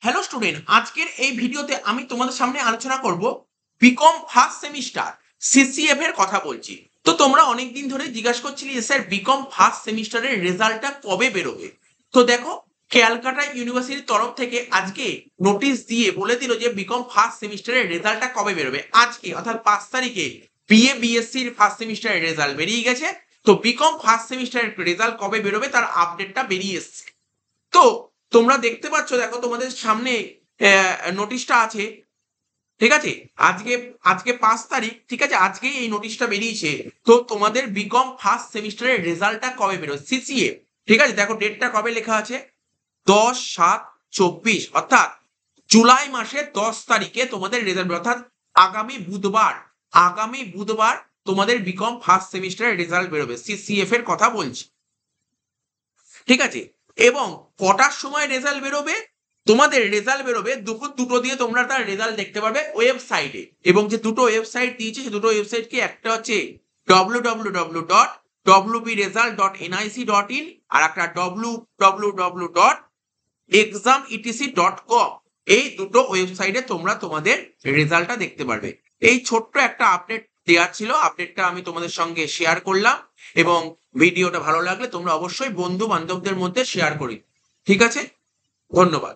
Hello student, আজকের এই ভিডিওতে আমি তোমাদের সামনে আলোচনা করব বিকম ফার্স্ট সেমিস্টার সিসিএফ এর কথা বলছি। তো তোমরা অনেকদিন ধরে জিজ্ঞাসা করছিলে যে স্যার বিকম ফার্স্ট সেমিস্টারের রেজাল্টটা কবে বেরোবে। তো দেখো, ক্যালকাটা ইউনিভার্সিটির তরফ থেকে আজকে নোটিশ দিয়ে বলে দিল যে বিকম ফার্স্ট সেমিস্টারের রেজাল্টটা কবে বেরোবে। আজকে অর্থাৎ 5 তারিখে বিএ বিএসসির ফার্স্ট সেমিস্টারের রেজাল্ট বেরিয়ে গেছে। তো বিকম ফার্স্ট সেমিস্টারের রেজাল্ট কবে বেরোবে তার আপডেটটা বেরিয়ে এসছে। তো তোমরা দেখতে পাচ্ছ, দেখো তোমাদের সামনে নোটিশটা আছে। ঠিক আছে, আজকে আজকে 5 তারিখ, ঠিক আছে, আজকেই এই নোটিশটা বেরিয়েছে। তো তোমাদের বিকম ফার্স্ট সেমিস্টারের রেজাল্টটা কবে বেরোয় সিসিএ, ঠিক আছে, দেখো ডেটটা কবে লেখা আছে, 10/7/24, অর্থাৎ জুলাই মাসের 10 তারিখে তোমাদের রেজাল্ট, অর্থাৎ আগামী বুধবার তোমাদের বিকম ফার্স্ট সেমিস্টারের রেজাল্ট বেরোবে, সিসিএফ এর কথা বলছি। ঠিক আছে, এবং কটার সময় রেজাল্ট বেরোবে? তোমাদের রেজাল্ট বেরোবে দুপুর 2টো দিয়ে, তোমরা তার রেজাল্ট দেখতে পারবে ওয়েবসাইটে। এবং যে দুটো ওয়েবসাইট দিয়েছে, সে দুটো ওয়েবসাইট কি, একটা হচ্ছে www.wbresult.nic.in আর একটা www.exametc.com। এই দুটো ওয়েবসাইটে তোমরা তোমাদের রেজাল্টটা দেখতে পারবে। এই ছোট্ট একটা আপডেট দেওয়া ছিল, আপডেটটা আমি তোমাদের সঙ্গে শেয়ার করলাম। এবং ভিডিওটা ভালো লাগলে তোমরা অবশ্যই বন্ধু বান্ধবদের মধ্যে শেয়ার করি। ঠিক আছে, ধন্যবাদ।